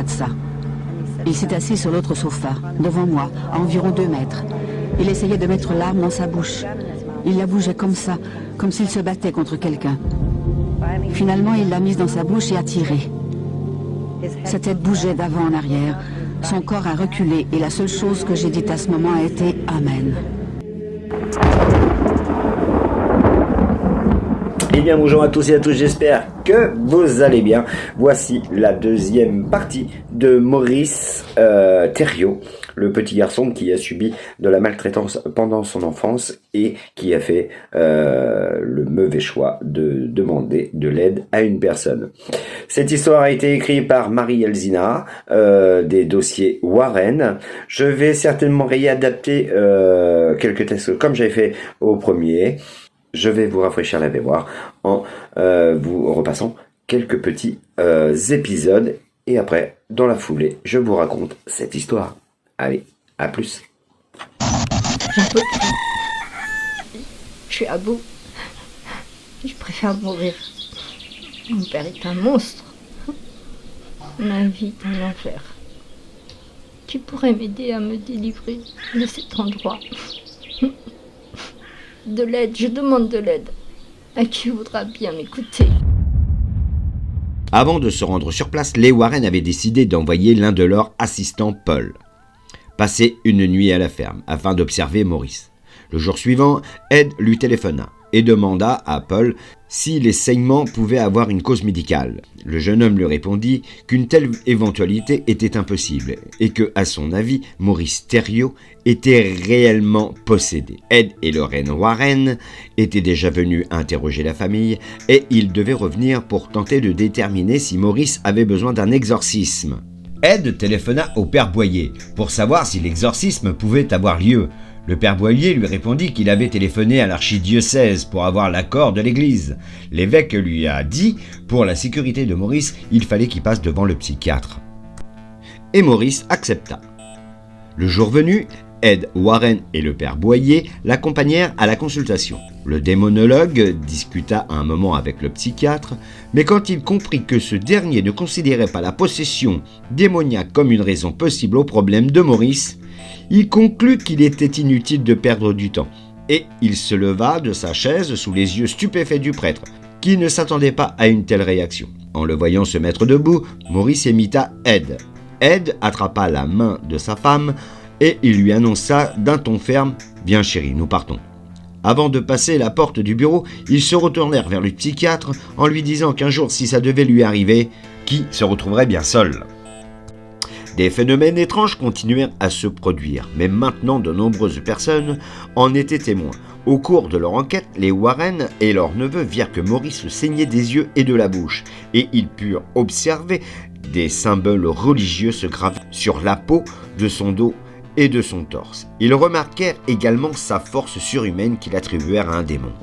de ça. Il s'est assis sur l'autre sofa, devant moi, à environ 2 mètres. Il essayait de mettre l'arme dans sa bouche. Il la bougeait comme ça, comme s'il se battait contre quelqu'un. Finalement, il l'a mise dans sa bouche et a tiré. Sa tête bougeait d'avant en arrière. Son corps a reculé et la seule chose que j'ai dite à ce moment a été « Amen ». Eh bien bonjour à tous et à toutes, j'espère que vous allez bien. Voici la deuxième partie de Maurice Thériault, le petit garçon qui a subi de la maltraitance pendant son enfance et qui a fait le mauvais choix de demander de l'aide à une personne. Cette histoire a été écrite par Marie Elzina, des dossiers Warren. Je vais certainement réadapter quelques textes comme j'avais fait au premier. Je vais vous rafraîchir la mémoire en vous repassant quelques petits épisodes. Et après, dans la foulée, je vous raconte cette histoire. Allez, à plus. J'en peux plus. Je suis à bout. Je préfère mourir. Mon père est un monstre. Ma vie est un enfer. Tu pourrais m'aider à me délivrer de cet endroit. De l'aide, je demande de l'aide. À qui voudra bien m'écouter. Avant de se rendre sur place, les Warren avaient décidé d'envoyer l'un de leurs assistants, Paul, passer une nuit à la ferme afin d'observer Maurice. Le jour suivant, Ed lui téléphona et demanda à Paul si les saignements pouvaient avoir une cause médicale. Le jeune homme lui répondit qu'une telle éventualité était impossible et que, à son avis, Maurice Thériault était réellement possédé. Ed et Lorraine Warren étaient déjà venus interroger la famille et ils devaient revenir pour tenter de déterminer si Maurice avait besoin d'un exorcisme. Ed téléphona au père Boyer pour savoir si l'exorcisme pouvait avoir lieu. Le père Boyer lui répondit qu'il avait téléphoné à l'archidiocèse pour avoir l'accord de l'église. L'évêque lui a dit, pour la sécurité de Maurice, il fallait qu'il passe devant le psychiatre. Et Maurice accepta. Le jour venu, Ed Warren et le père Boyer l'accompagnèrent à la consultation. Le démonologue discuta un moment avec le psychiatre, mais quand il comprit que ce dernier ne considérait pas la possession démoniaque comme une raison possible au problème de Maurice, il conclut qu'il était inutile de perdre du temps, et il se leva de sa chaise sous les yeux stupéfaits du prêtre, qui ne s'attendait pas à une telle réaction. En le voyant se mettre debout, Maurice imita Ed. Ed attrapa la main de sa femme, et il lui annonça d'un ton ferme « Viens chérie, nous partons ». Avant de passer la porte du bureau, ils se retournèrent vers le psychiatre en lui disant qu'un jour, si ça devait lui arriver, qui se retrouverait bien seul. Des phénomènes étranges continuèrent à se produire, mais maintenant de nombreuses personnes en étaient témoins. Au cours de leur enquête, les Warren et leur neveu virent que Maurice saignait des yeux et de la bouche, et ils purent observer des symboles religieux se graver sur la peau de son dos et de son torse. Ils remarquèrent également sa force surhumaine qu'ils attribuèrent à un démon.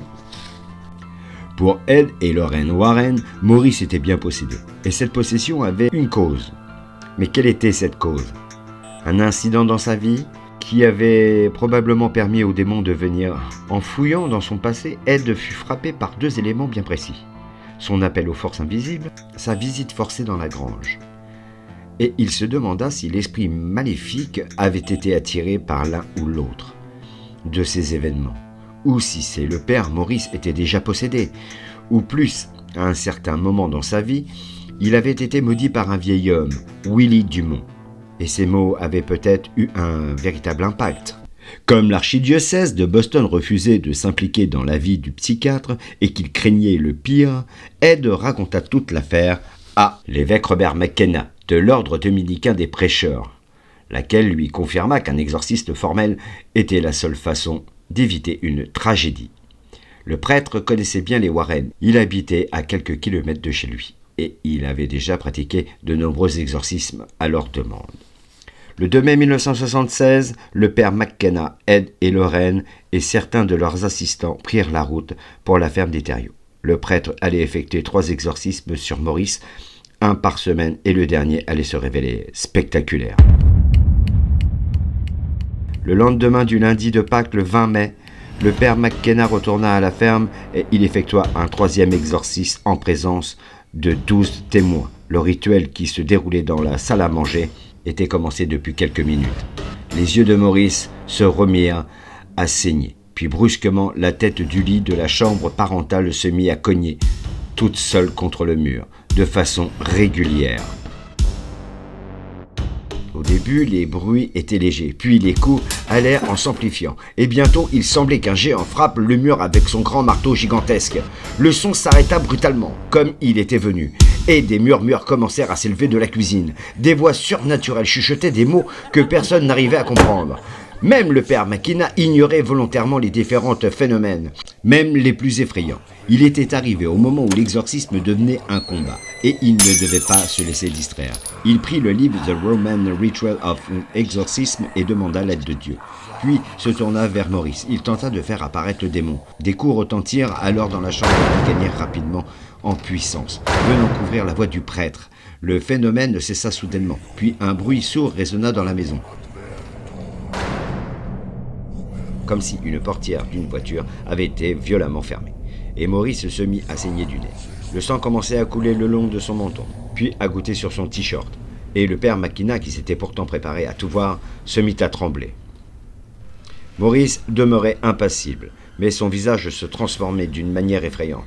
Pour Ed et Lorraine Warren, Maurice était bien possédé, et cette possession avait une cause. Mais quelle était cette cause ? Un incident dans sa vie qui avait probablement permis au démon de venir. En fouillant dans son passé, Ed fut frappé par 2 éléments bien précis. Son appel aux forces invisibles, sa visite forcée dans la grange. Et il se demanda si l'esprit maléfique avait été attiré par l'un ou l'autre de ces événements, ou si c'est le père Maurice était déjà possédé, ou plus, à un certain moment dans sa vie, il avait été maudit par un vieil homme, Willie Dumont, et ces mots avaient peut-être eu un véritable impact. Comme l'archidiocèse de Boston refusait de s'impliquer dans la vie du psychiatre et qu'il craignait le pire, Ed raconta toute l'affaire à l'évêque Robert McKenna de l'ordre dominicain des prêcheurs, laquelle lui confirma qu'un exorciste formel était la seule façon d'éviter une tragédie. Le prêtre connaissait bien les Warren, il habitait à quelques kilomètres de chez lui, et il avait déjà pratiqué de nombreux exorcismes à leur demande. Le 2 mai 1976, le père McKenna, Ed et Lorraine et certains de leurs assistants prirent la route pour la ferme des Thériault. Le prêtre allait effectuer 3 exorcismes sur Maurice, 1 par semaine, et le dernier allait se révéler spectaculaire. Le lendemain du lundi de Pâques, le 20 mai, le père McKenna retourna à la ferme et il effectua un 3e exorcisme en présence de 12 témoins. Le rituel qui se déroulait dans la salle à manger était commencé depuis quelques minutes. Les yeux de Maurice se remirent à saigner. Puis brusquement, la tête du lit de la chambre parentale se mit à cogner, toute seule contre le mur, de façon régulière. Au début, les bruits étaient légers, puis les coups allèrent en s'amplifiant, et bientôt il semblait qu'un géant frappe le mur avec son grand marteau gigantesque. Le son s'arrêta brutalement, comme il était venu, et des murmures commencèrent à s'élever de la cuisine. Des voix surnaturelles chuchotaient des mots que personne n'arrivait à comprendre. Même le père McKenna ignorait volontairement les différents phénomènes, même les plus effrayants. Il était arrivé au moment où l'exorcisme devenait un combat, et il ne devait pas se laisser distraire. Il prit le livre The Roman Ritual of Exorcism et demanda l'aide de Dieu. Puis se tourna vers Maurice. Il tenta de faire apparaître le démon. Des coups retentirent alors dans la chambre et gagnèrent rapidement en puissance, venant couvrir la voix du prêtre. Le phénomène cessa soudainement, puis un bruit sourd résonna dans la maison, comme si une portière d'une voiture avait été violemment fermée. Et Maurice se mit à saigner du nez. Le sang commençait à couler le long de son menton, puis à goutter sur son t-shirt. Et le père McKenna, qui s'était pourtant préparé à tout voir, se mit à trembler. Maurice demeurait impassible, mais son visage se transformait d'une manière effrayante.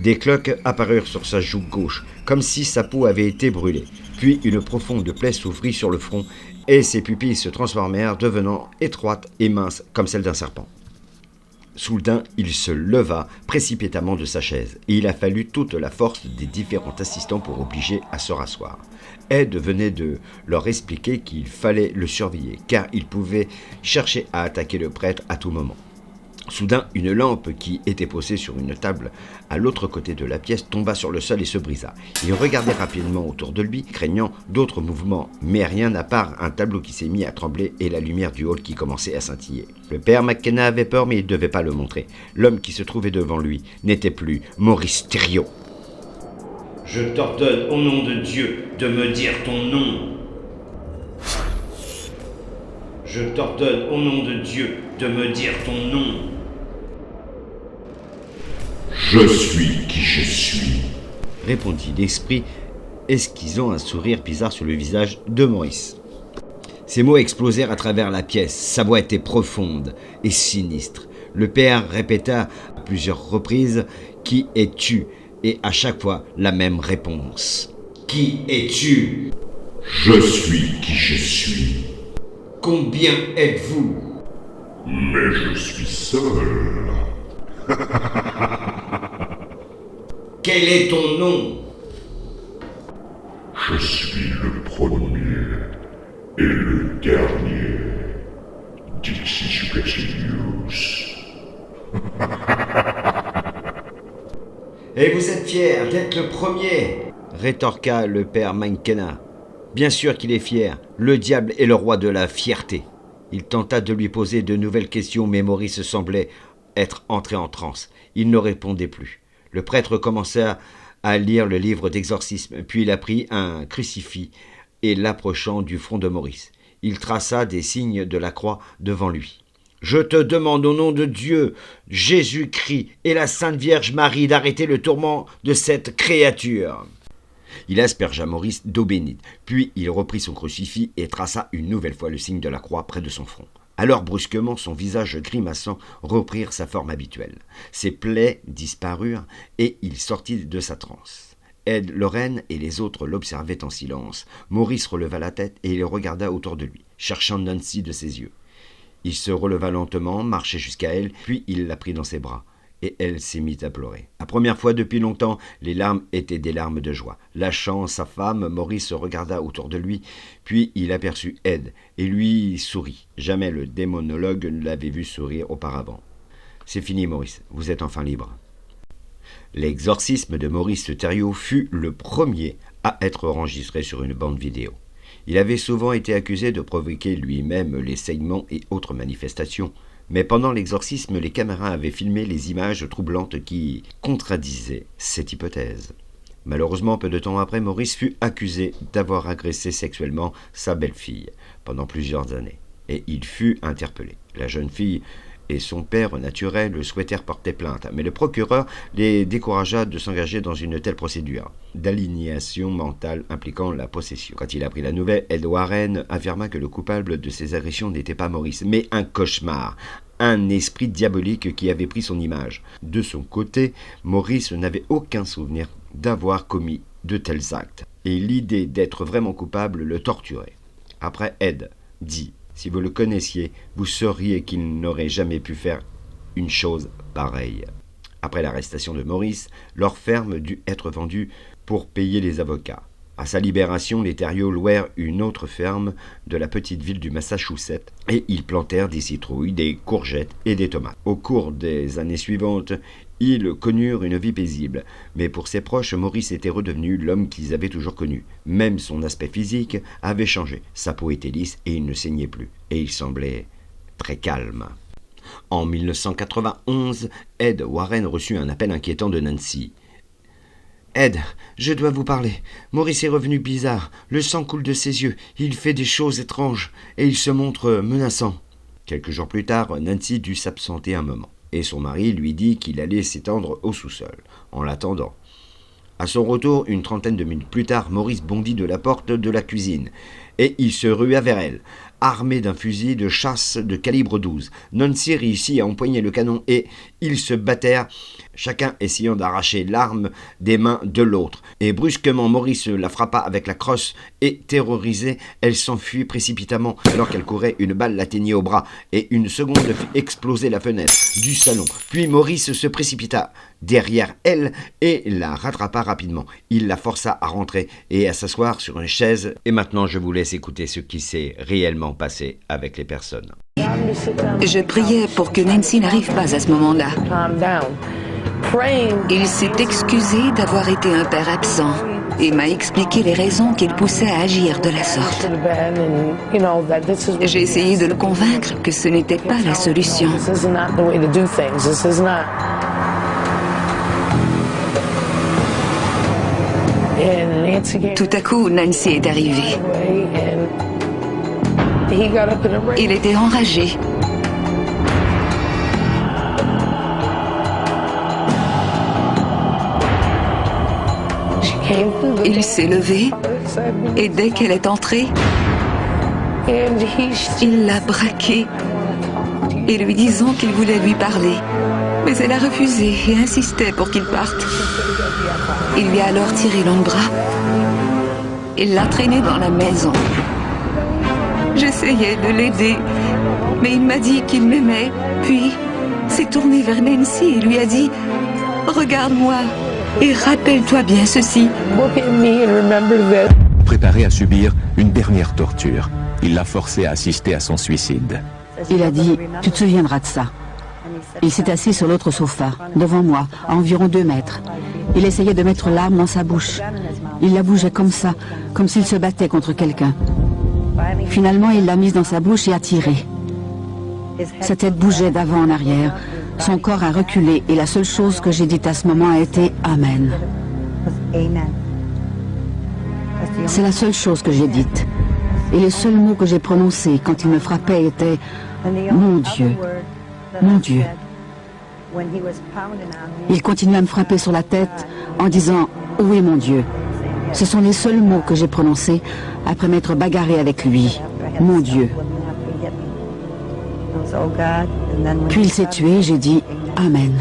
Des cloques apparurent sur sa joue gauche, comme si sa peau avait été brûlée. Puis une profonde plaie s'ouvrit sur le front, et ses pupilles se transformèrent, devenant étroites et minces comme celles d'un serpent. Soudain, il se leva précipitamment de sa chaise, et il a fallu toute la force des différents assistants pour obliger à se rasseoir. Ed venait de leur expliquer qu'il fallait le surveiller, car il pouvait chercher à attaquer le prêtre à tout moment. Soudain, une lampe qui était posée sur une table à l'autre côté de la pièce tomba sur le sol et se brisa. Il regardait rapidement autour de lui, craignant d'autres mouvements, mais rien à part un tableau qui s'est mis à trembler et la lumière du hall qui commençait à scintiller. Le père McKenna avait peur, mais il ne devait pas le montrer. L'homme qui se trouvait devant lui n'était plus Maurice Thériault. « Je t'ordonne au nom de Dieu de me dire ton nom. Je t'ordonne au nom de Dieu de me dire ton nom. » « Je suis qui je suis, » répondit l'esprit, esquissant un sourire bizarre sur le visage de Maurice. Ces mots explosèrent à travers la pièce. Sa voix était profonde et sinistre. Le père répéta à plusieurs reprises « Qui es-tu » et à chaque fois la même réponse. « Qui es-tu » ? « Je suis qui je suis. » »« Combien êtes-vous » ? »« Mais je suis seul. » Quel est ton nom ? Je suis le premier et le dernier. Dixie Supercilius. Et vous êtes fier d'être le premier ? Rétorqua le père McKenna. Bien sûr qu'il est fier. Le diable est le roi de la fierté. Il tenta de lui poser de nouvelles questions, mais Maurice semblait être entré en transe. Il ne répondait plus. Le prêtre commença à lire le livre d'exorcisme, puis il prit un crucifix et l'approchant du front de Maurice. Il traça des signes de la croix devant lui. « Je te demande au nom de Dieu, Jésus-Christ et la Sainte Vierge Marie d'arrêter le tourment de cette créature. » Il aspergea Maurice d'eau bénite, puis il reprit son crucifix et traça une nouvelle fois le signe de la croix près de son front. Alors brusquement, son visage grimaçant reprit sa forme habituelle. Ses plaies disparurent et il sortit de sa transe. Ed, Lorraine et les autres l'observaient en silence. Maurice releva la tête et il regarda autour de lui, cherchant Nancy de ses yeux. Il se releva lentement, marcha jusqu'à elle, puis il la prit dans ses bras. Et elle s'est mise à pleurer. La première fois depuis longtemps, les larmes étaient des larmes de joie. Lâchant sa femme, Maurice regarda autour de lui, puis il aperçut Ed, et lui sourit. Jamais le démonologue ne l'avait vu sourire auparavant. « C'est fini, Maurice, vous êtes enfin libre. » L'exorcisme de Maurice Thériault fut le premier à être enregistré sur une bande vidéo. Il avait souvent été accusé de provoquer lui-même les saignements et autres manifestations. Mais pendant l'exorcisme, les caméras avaient filmé les images troublantes qui contradisaient cette hypothèse. Malheureusement, peu de temps après, Maurice fut accusé d'avoir agressé sexuellement sa belle-fille pendant plusieurs années. Et il fut interpellé. La jeune fille et son père naturel souhaitèrent porter plainte, mais le procureur les découragea de s'engager dans une telle procédure d'aliénation mentale impliquant la possession. Quand il apprit la nouvelle, Ed Warren affirma que le coupable de ces agressions n'était pas Maurice, mais un cauchemar, un esprit diabolique qui avait pris son image. De son côté, Maurice n'avait aucun souvenir d'avoir commis de tels actes, et l'idée d'être vraiment coupable le torturait. Après, Ed dit: « Si vous le connaissiez, vous sauriez qu'il n'aurait jamais pu faire une chose pareille. » Après l'arrestation de Maurice, leur ferme dut être vendue pour payer les avocats. À sa libération, les Thériault louèrent une autre ferme de la petite ville du Massachusetts et ils plantèrent des citrouilles, des courgettes et des tomates. Au cours des années suivantes, ils connurent une vie paisible, mais pour ses proches, Maurice était redevenu l'homme qu'ils avaient toujours connu. Même son aspect physique avait changé. Sa peau était lisse et il ne saignait plus, et il semblait très calme. En 1991, Ed Warren reçut un appel inquiétant de Nancy. « Ed, je dois vous parler. Maurice est revenu bizarre. Le sang coule de ses yeux. Il fait des choses étranges et il se montre menaçant. » Quelques jours plus tard, Nancy dut s'absenter un moment, et son mari lui dit qu'il allait s'étendre au sous-sol. En l'attendant, à son retour, une trentaine de minutes plus tard, Maurice bondit de la porte de la cuisine, et il se rua vers elle, armé d'un fusil de chasse de calibre 12. Nancy réussit à empoigner le canon et ils se battèrent, chacun essayant d'arracher l'arme des mains de l'autre. Et brusquement, Maurice la frappa avec la crosse et, terrorisée, elle s'enfuit précipitamment. Alors qu'elle courait, une balle l'atteignit au bras et une seconde fit exploser la fenêtre du salon. Puis Maurice se précipita derrière elle et la rattrapa rapidement. Il la força à rentrer et à s'asseoir sur une chaise. Et maintenant, je vous laisse écouter ce qui s'est réellement passé avec les personnes. Je priais pour que Nancy n'arrive pas à ce moment-là. Il s'est excusé d'avoir été un père absent et m'a expliqué les raisons qui le poussaient à agir de la sorte. J'ai essayé de le convaincre que ce n'était pas la solution. Tout à coup, Nancy est arrivée. Il était enragé. Il s'est levé et dès qu'elle est entrée, il l'a braquée et lui disant qu'il voulait lui parler. Mais elle a refusé et insistait pour qu'il parte. Il lui a alors tiré l'un bras. Il l'a traîné dans la maison. J'essayais de l'aider, mais il m'a dit qu'il m'aimait. Puis, s'est tourné vers Nancy et lui a dit « Regarde-moi et rappelle-toi bien ceci. » Préparé à subir une dernière torture, il l'a forcé à assister à son suicide. Il a dit « Tu te souviendras de ça ». Il s'est assis sur l'autre sofa, devant moi, à environ 2 mètres. Il essayait de mettre l'arme dans sa bouche. Il la bougeait comme ça, comme s'il se battait contre quelqu'un. Finalement, il l'a mise dans sa bouche et a tiré. Sa tête bougeait d'avant en arrière. Son corps a reculé et la seule chose que j'ai dite à ce moment a été « Amen ». C'est la seule chose que j'ai dite. Et les seuls mots que j'ai prononcés quand il me frappait étaient « Mon Dieu, mon Dieu ». Il continuait à me frapper sur la tête en disant « Oui, mon Dieu ». Ce sont les seuls mots que j'ai prononcés après m'être bagarré avec lui. Mon Dieu. Puis il s'est tué, j'ai dit Amen.